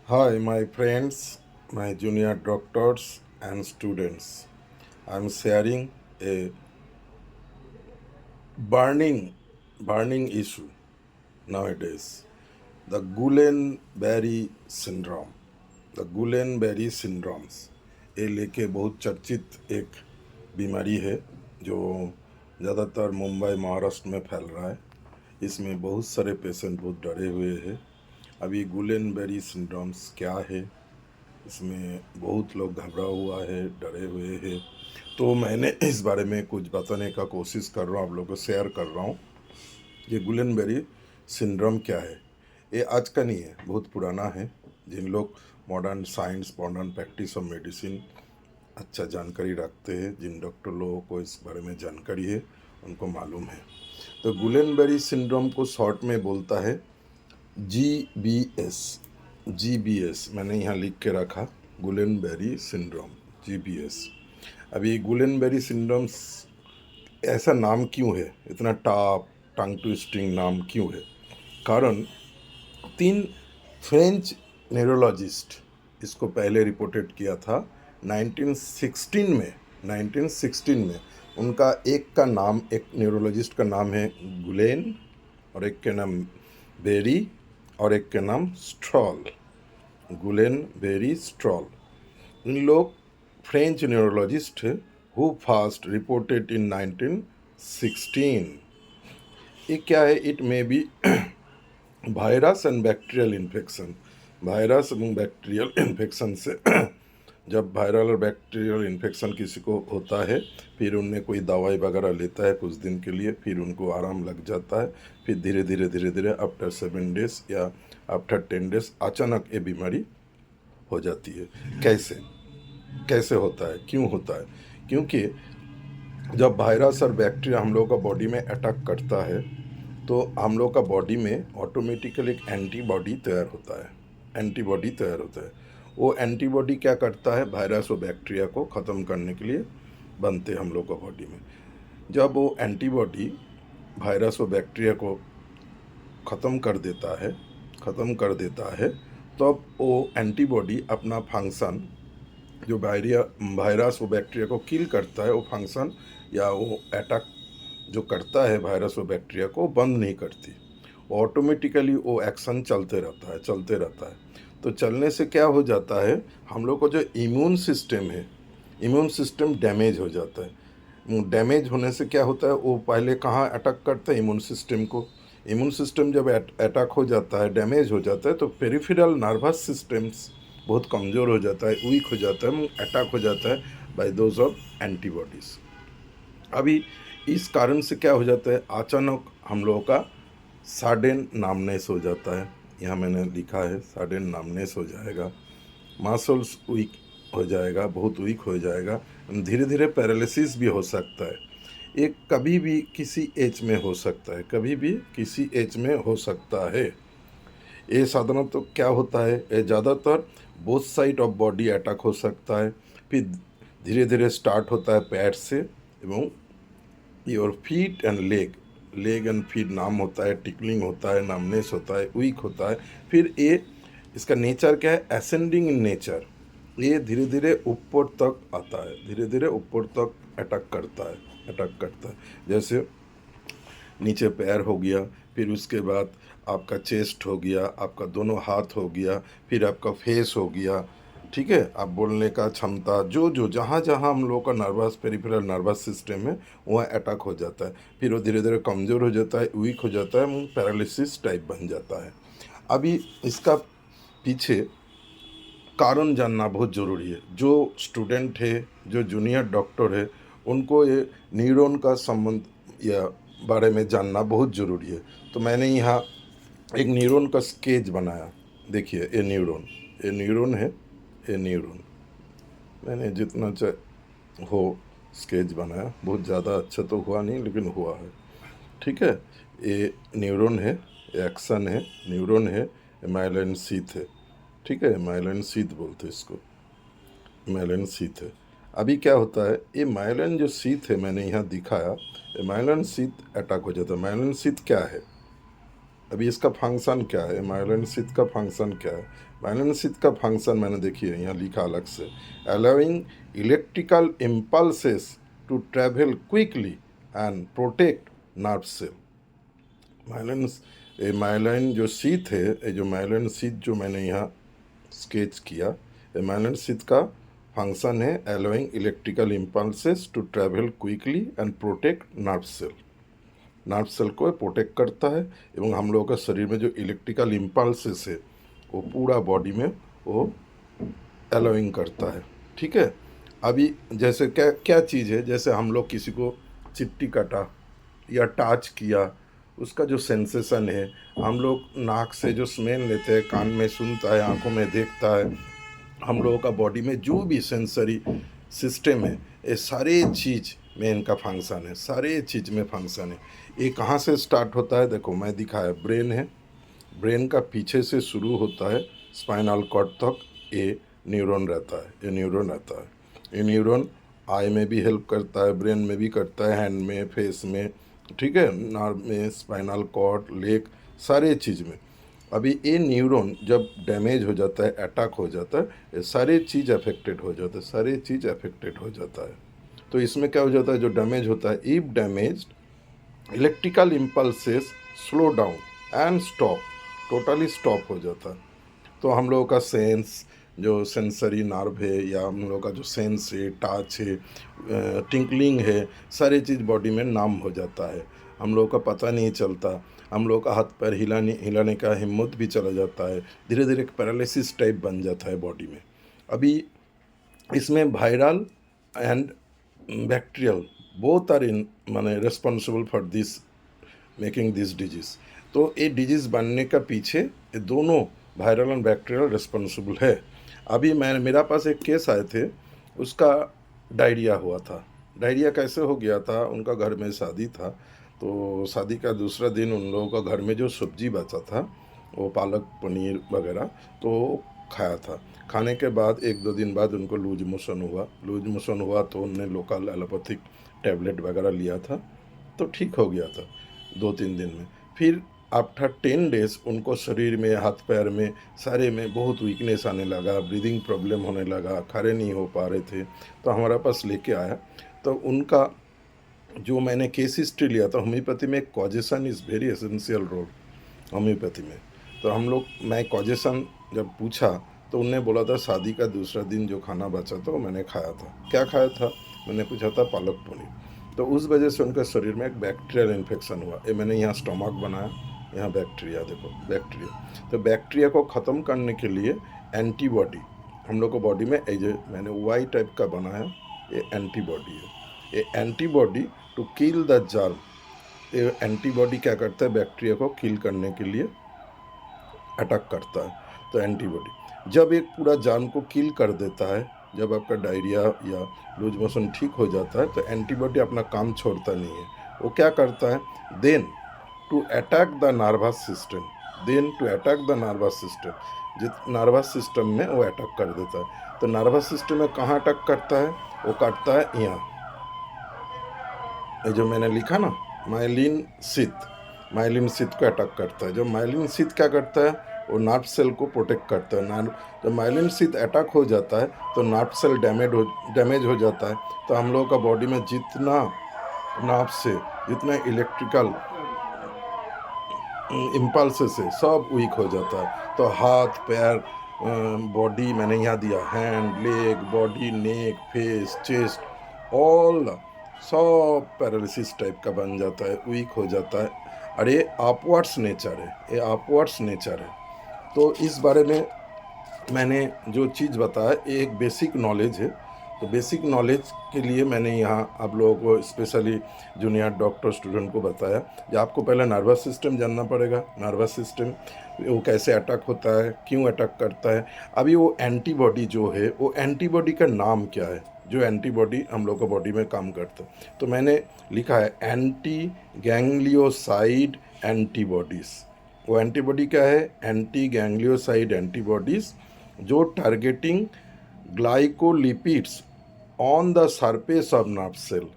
Hi, my friends, my junior doctors and students. I'm sharing a burning, burning issue nowadays. The Guillain-Barré syndrome. The Guillain-Barré syndromes. ये लेके बहुत चर्चित एक बीमारी है जो ज़्यादातर मुंबई महाराष्ट्र में फैल रहा है। इसमें बहुत सारे पेशेंट बहुत डरे हुए हैं। अभी गुलेन-बेरी सिंड्रोम्स क्या है, इसमें बहुत लोग घबरा हुआ है, डरे हुए हैं। तो मैंने इस बारे में कुछ बताने का कोशिश कर रहा हूँ, आप लोगों को शेयर कर रहा हूँ। ये गुलेनबेरी सिंड्रोम क्या है? ये आज का नहीं है, बहुत पुराना है। जिन लोग modern science, modern practice of medicine अच्छा जानकारी रखते हैं, जिन डॉक्टर लोगों को इस बारे में जानकारी है, उनको मालूम है। तो गुलेनबेरी सिंड्रोम को शॉर्ट में बोलता है GBS। GBS मैंने यहाँ लिख के रखा, गुलेनबेरी सिंड्रोम, GBS। अभी गुलेनबेरी सिंड्रोम ऐसा नाम क्यों है, इतना टंग ट्विस्टिंग नाम क्यों है? कारण 3 फ्रेंच न्यूरोलॉजिस्ट इसको पहले रिपोर्टेड किया था 1916 में। 1916 में उनका एक का नाम, एक न्यूरोलॉजिस्ट का नाम है गुलेन, और एक के नाम बेरी, और एक के नाम स्ट्रॉल। गुलेन बेरी स्ट्रॉल, इन लोग फ्रेंच न्यूरोलॉजिस्ट है हु फर्स्ट रिपोर्टेड इन 1916। ये क्या है? It may be virus and bacterial infection. Virus एवं बैक्टीरियल इन्फेक्शन से जब वायरल और बैक्टीरियल इन्फेक्शन किसी को होता है, फिर उनमें कोई दवाई वगैरह लेता है कुछ दिन के लिए, फिर उनको आराम लग जाता है, फिर धीरे धीरे आफ्टर 7 डेज या आफ्टर 10 डेज अचानक ये बीमारी हो जाती है। कैसे कैसे होता है, क्यों होता है? क्योंकि जब वायरस और बैक्टीरिया हम लोग का बॉडी में अटैक करता है, तो हम लोग का बॉडी में ऑटोमेटिकली एक एंटीबॉडी तैयार होता है। एंटीबॉडी तैयार होता है। वो एंटीबॉडी क्या करता है? वायरस और बैक्टीरिया को ख़त्म करने के लिए बनते हैं हम लोग का बॉडी में। जब वो एंटीबॉडी वायरस और बैक्टीरिया को ख़त्म कर देता है, तब वो एंटीबॉडी अपना फंक्शन, जो वायरस और बैक्टीरिया को किल करता है, वो फंक्शन या वो अटैक जो करता है वायरस और बैक्टीरिया को, बंद नहीं करती। ऑटोमेटिकली वो एक्शन चलते रहता है। तो चलने से क्या हो जाता है, हम लोग को जो इम्यून सिस्टम है, इम्यून सिस्टम डैमेज हो जाता है। डैमेज होने से क्या होता है, वो पहले कहाँ अटैक करता है? इम्यून सिस्टम को। इम्यून सिस्टम जब अटैक हो जाता है, डैमेज हो जाता है, तो पेरिफेरल नर्वस सिस्टम्स बहुत कमज़ोर हो जाता है, वीक हो जाता है, अटैक हो जाता है बाय दोज ऑफ एंटीबॉडीज़। अभी इस कारण से क्या हो जाता है, अचानक हम लोगों का सडन नामनेस हो जाता है। यहाँ मैंने लिखा है सडन नामनेस हो जाएगा, मसल्स वीक हो जाएगा, बहुत वीक हो जाएगा, धीरे धीरे पैरालिसिस भी हो सकता है। ये कभी भी किसी एज में हो सकता है, कभी भी किसी एज में हो सकता है। ये साधारणतः तो क्या होता है, ये ज़्यादातर both side of body attack हो सकता है, फिर धीरे धीरे स्टार्ट होता है पैर से, एवं your feet and leg and feet नाम होता है, टिकलिंग होता है, नामनेस होता है, वीक होता है। फिर ये इसका नेचर क्या है? Ascending in nature. ये धीरे धीरे ऊपर तक आता है, धीरे धीरे ऊपर तक अटैक करता है। जैसे नीचे पैर हो गया, फिर उसके बाद आपका चेस्ट हो गया, आपका दोनों हाथ हो गया, फिर आपका फेस हो गया, ठीक है? आप बोलने का क्षमता, जो जो जहाँ जहाँ हम लोग का नर्वस, पेरिफेरल नर्वस सिस्टम है, वहाँ अटैक हो जाता है। फिर वो धीरे धीरे कमज़ोर हो जाता है, वीक हो जाता है, पैरालिसिस टाइप बन जाता है। अभी इसका पीछे कारण जानना बहुत ज़रूरी है। जो स्टूडेंट है, जो जूनियर डॉक्टर है, उनको ये न्यूरॉन का संबंध या बारे में जानना बहुत ज़रूरी है। तो मैंने यहाँ एक न्यूरॉन का स्केच बनाया। देखिए ये न्यूरॉन है, ये न्यूरॉन मैंने जितना हो स्केच बनाया, बहुत ज़्यादा अच्छा तो हुआ नहीं, लेकिन हुआ है, ठीक है? ये न्यूरॉन है, ये एक्सन है, न्यूरॉन है, ये माइलिन शीथ है, ठीक है? माइलिन शीथ बोलते हैं इसको, माइलिन शीथ है। अभी क्या होता है, ये माइलिन जो शीथ है, मैंने यहाँ दिखाया, ये माइलिन शीथ अटैक हो जाता है। माइलिन शीथ क्या है? अभी इसका फंक्शन क्या है, माइलिन शीथ का फंक्शन क्या है? माइलिन शीथ का फंक्शन मैंने देखिए यहाँ लिखा अलग से, allowing electrical impulses to travel quickly and protect nerve cell. Myelin, ये माइलिन जो शीथ है, ये जो माइलिन शीथ जो मैंने यहाँ स्केच किया, ये माइलिन शीथ का फंक्शन है allowing electrical impulses to travel quickly and protect nerve cell. Nerve cell को प्रोटेक्ट करता है एवं हम लोगों के शरीर में जो इलेक्ट्रिकल इम्पल्सेस है वो पूरा बॉडी में वो अलाउइंग करता है। ठीक है, अभी जैसे क्या क्या चीज़ है, जैसे हम लोग किसी को चिट्टी काटा या टच किया, उसका जो सेंसेशन है, हम लोग नाक से जो स्मेल लेते हैं, कान में सुनता है, आंखों में देखता है, हम लोगों का बॉडी में जो भी सेंसरी सिस्टम है, ये सारे चीज़ में इनका फंक्शन है, सारे चीज़ में फंक्शन है। ये कहाँ से स्टार्ट होता है, देखो मैं दिखाया, ब्रेन है, ब्रेन का पीछे से शुरू होता है स्पाइनल कॉर्ड तक, ये न्यूरॉन रहता है, ये न्यूरॉन रहता है। ये न्यूरॉन आई में भी हेल्प करता है, ब्रेन में भी करता है, हैंड में, फेस में, ठीक है, नार्व में, स्पाइनल कॉर्ड, लेग, सारे चीज़ में। अभी ये न्यूरॉन जब डैमेज हो जाता है, अटैक हो जाता है, ये सारे चीज़ अफेक्टेड हो जाता है, सारे चीज़ अफेक्टेड हो जाता है। तो इसमें क्या हो जाता है, जो डैमेज होता है, if damaged electrical impulses slow down and stop, totally stop हो जाता है। तो हम लोगों का सेंस, जो सेंसरी नर्व है या हम लोगों का जो सेंस है, टच है, टिंकलिंग है, सारी चीज़ बॉडी में नाम हो जाता है, हम लोगों का पता नहीं चलता, हम लोगों का हाथ पैर हिलाने का हिम्मत भी चला जाता है, धीरे धीरे एक पैरालिसिस टाइप बन जाता है बॉडी में। अभी इसमें viral and bacterial both are in माने responsible for this making this disease. तो ये डिजीज़ बनने का पीछे ये दोनों वायरल एंड बैक्टीरियल रिस्पॉन्सिबल है। अभी मेरा पास एक केस आए थे, उसका डायरिया हुआ था। डायरिया कैसे हो गया था, उनका घर में शादी था, तो शादी का दूसरा दिन उन लोगों का घर में जो सब्जी बचा था, वो पालक पनीर वगैरह, तो खाया था। खाने के बाद 1-2 दिन बाद उनको लूज मोशन हुआ। लूज मोशन हुआ तो उनने लोकल एलोपैथिक टैबलेट वगैरह लिया था, तो ठीक हो गया था 2-3 दिन में। फिर आफ्टर 10 डेज उनको शरीर में, हाथ पैर में, सारे में बहुत वीकनेस आने लगा, ब्रीदिंग प्रॉब्लम होने लगा, खड़े नहीं हो पा रहे थे। तो हमारे पास लेके आया, तो उनका जो मैंने केस हिस्ट्री लिया था, होम्योपैथी में causation is very essential role homeopathy में। तो हम लोग, मैं कॉजेशन जब पूछा तो उनने बोला था शादी का दूसरा दिन जो खाना बचा था वो मैंने खाया था। क्या खाया था, मैंने पूछा था पालक पनीर। तो उस वजह से उनके शरीर में एक बैक्टीरियल इन्फेक्शन हुआ। ये मैंने यहाँ स्टमक बनाया, यहाँ बैक्टीरिया देखो, बैक्टीरिया। तो बैक्टीरिया को ख़त्म करने के लिए एंटीबॉडी हम लोग को बॉडी में, जो मैंने वाई टाइप का बनाया, ये एंटीबॉडी है। ये antibody to kill the germ, ये एंटीबॉडी क्या करता है, बैक्टीरिया को किल करने के लिए अटैक करता है। तो एंटीबॉडी जब एक पूरा जर्म को किल कर देता है, जब आपका डायरिया या लूज मोशन ठीक हो जाता है, तो एंटीबॉडी अपना काम छोड़ता नहीं है। वो क्या करता है, then to attack the nervous system, then to attack the nervous system, जित नर्वस सिस्टम में वो अटैक कर देता है। तो नर्वस सिस्टम में कहाँ अटैक करता है, वो करता है यहाँ, ये जो मैंने लिखा ना, माइलिन शीथ, माइलिन शीथ को अटैक करता है। जब माइलिन शीथ क्या करता है, वो नर्व सेल को प्रोटेक्ट करता है। नर्व, जब माइलिन शीथ अटैक हो जाता है तो नर्व सेल डैमेज हो जाता है। तो हम लोगों का बॉडी में जितना नर्व से, जितना इलेक्ट्रिकल इम्पल्सेस है, सब वीक हो जाता है। तो हाथ पैर, बॉडी मैंने यहाँ दिया, हैंड, लेग, बॉडी, नेक, फेस, चेस्ट, ऑल सब पैरालिसिस टाइप का बन जाता है, वीक हो जाता है। और ये अपवर्ड्स नेचर है, ये अपवर्ड्स नेचर है। तो इस बारे में मैंने जो चीज़ बताया, ये एक बेसिक नॉलेज है। तो बेसिक नॉलेज के लिए मैंने यहाँ आप लोगों को, स्पेशली जूनियर डॉक्टर स्टूडेंट को बताया कि आपको पहले नर्वस सिस्टम जानना पड़ेगा। नर्वस सिस्टम वो कैसे अटैक होता है, क्यों अटैक करता है। अभी वो एंटीबॉडी जो है, वो एंटीबॉडी का नाम क्या है, जो एंटीबॉडी हम लोग को बॉडी में काम करता है। तो मैंने लिखा है एंटी गैंग्लियोसाइड एंटीबॉडीज़। वो एंटीबॉडी क्या है, एंटी गैंग्लियोसाइड एंटीबॉडीज़, जो targeting glycolipids on the surface of nerve cell.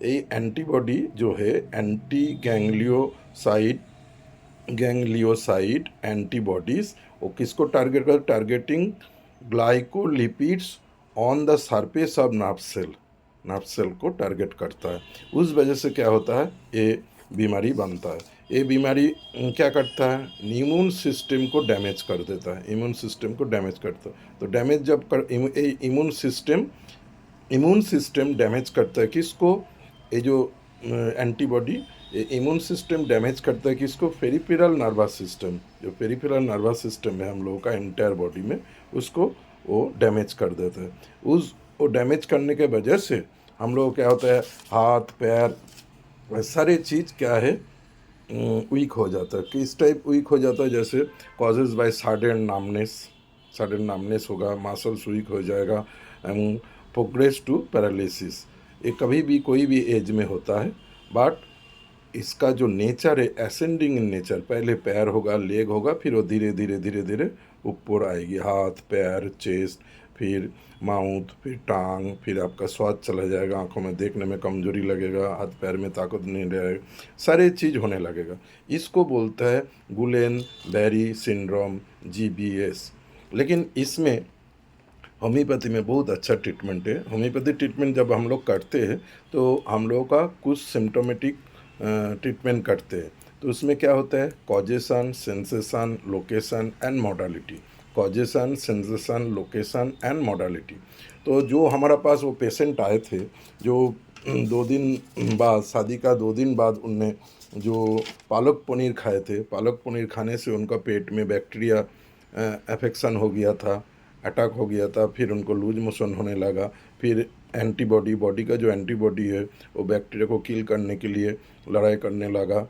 ये एंटीबॉडी जो है, एंटी गैंग्लियोसाइड गैंग्लियोसाइड एंटीबॉडीज, वो किसको टारगेट कर, targeting glycolipids on the surface of nerve cell को टारगेट करता है। उस वजह से क्या होता है, ये बीमारी बनता है। ये बीमारी क्या करता है, इम्यून सिस्टम को डैमेज कर देता है, इम्यून सिस्टम को डैमेज करता है। तो डैमेज जब कर इम्यून सिस्टम डैमेज करता है किसको, ये जो एंटीबॉडी, ये इम्यून सिस्टम डैमेज करता है किसको, पेरिफेरल नर्वस सिस्टम, जो पेरिफेरल नर्वस सिस्टम है हम लोगों का एंटायर बॉडी में, उसको वो डैमेज कर देता है। वो डैमेज करने के वजह से हम लोग क्या होता है, हाथ पैर सारे चीज़ क्या है, वीक हो जाता है। किस टाइप वीक हो जाता है, जैसे कॉजेज बाय सडन नामनेस होगा, मसल्स वीक हो जाएगा एंड प्रोग्रेस टू पैरालिसिस। ये कभी भी कोई भी एज में होता है, बट इसका जो नेचर है असेंडिंग इन नेचर, पहले पैर होगा, लेग होगा, फिर वो धीरे धीरे धीरे धीरे ऊपर आएगी, हाथ पैर चेस्ट, फिर माउथ, फिर टांग, फिर आपका स्वाद चला जाएगा, आंखों में देखने में कमजोरी लगेगा, हाथ पैर में ताकत नहीं रहेगा, सारे चीज़ होने लगेगा। इसको बोलता है गुलेन बेरी सिंड्रोम, GBS। लेकिन इसमें होम्योपैथी में बहुत अच्छा ट्रीटमेंट है। होम्योपैथी ट्रीटमेंट जब हम लोग करते हैं तो हम लोगों का कुछ सिम्टोमेटिक ट्रीटमेंट करते हैं। तो उसमें क्या होता है, causation, sensation, location and modality. Causation, sensation, location and modality. तो जो हमारा पास वो पेशेंट आए थे, जो 2 दिन बाद, शादी का 2 दिन बाद उनने जो पालक पनीर खाए थे, पालक पनीर खाने से उनका पेट में बैक्टीरिया अफेक्शन हो गया था, अटैक हो गया था, फिर उनको लूज मोशन होने लगा, फिर एंटीबॉडी, बॉडी का जो एंटीबॉडी है वो बैक्टीरिया को किल करने के लिए लड़ाई करने लगा।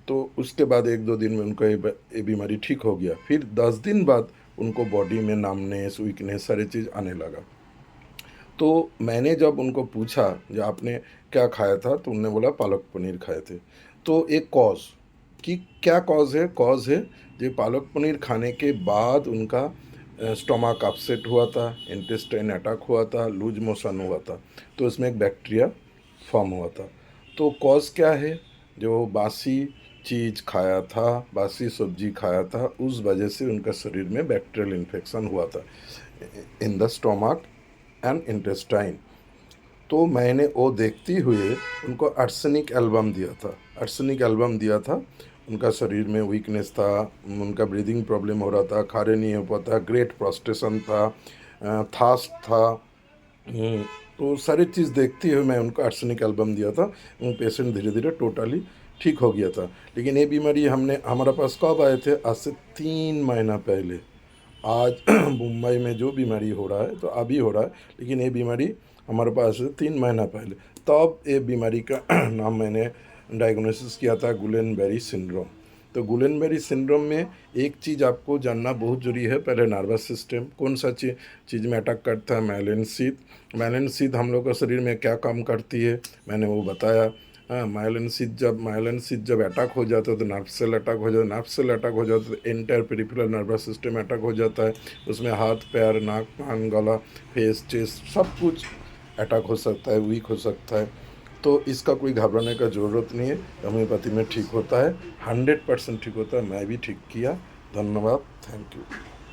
तो उसके बाद 1-2 दिन में उनको ये बीमारी ठीक हो गया। फिर 10 दिन बाद उनको बॉडी में नामनेस, वीकनेस, सारी चीज़ आने लगा। तो मैंने जब उनको पूछा जो आपने क्या खाया था, तो उन्होंने बोला पालक पनीर खाए थे। तो एक कॉज कि क्या कॉज है जो पालक पनीर खाने के बाद उनका स्टोमक अपसेट हुआ था, इंटेस्टाइन अटैक हुआ था, लूज मोशन हुआ था, तो उसमें एक बैक्टीरिया फॉर्म हुआ था। तो कॉज क्या है, जो बासी चीज़ खाया था, बासी सब्जी खाया था, उस वजह से उनका शरीर में बैक्टीरियल इन्फेक्शन हुआ था in the stomach and intestine. तो मैंने वो देखते हुए उनको आर्सेनिक एल्बम दिया था। उनका शरीर में वीकनेस था, उनका ब्रीदिंग प्रॉब्लम हो रहा था, खारे नहीं हो पाता, ग्रेट प्रोस्टेशन था, थास्ट था। तो सारी चीज़ देखते हुए मैं उनको आर्सेनिक एल्बम दिया था। पेशेंट धीरे धीरे टोटली ठीक हो गया था। लेकिन ये बीमारी हमारे पास कब आए थे, आज से 3 महीना पहले। आज मुंबई में जो बीमारी हो रहा है तो अभी हो रहा है, लेकिन ये बीमारी हमारे पास 3 महीना पहले, तब ये बीमारी का नाम मैंने डायग्नोसिस किया था गुलेन बेरी सिंड्रोम। तो गुलेन बेरी सिंड्रोम में एक चीज़ आपको जानना बहुत जरूरी है, पहले नर्वस सिस्टम कौन सा चीज़ में अटैक करता है, माइलिन शीथ हम लोग का शरीर में क्या काम करती है मैंने वो बताया। हाँ, माइलिन शीथ जब अटैक हो जाता है तो नर्व सेल अटैक हो जाता है तो entire peripheral nervous system attack हो जाता है। उसमें हाथ पैर नाक कान गला फेस चेस्ट सब कुछ अटैक हो सकता है, वीक हो सकता है। तो इसका कोई घबराने का ज़रूरत नहीं है, होम्योपैथी में ठीक होता है, 100% ठीक होता है। मैं भी ठीक किया। धन्यवाद, थैंक यू।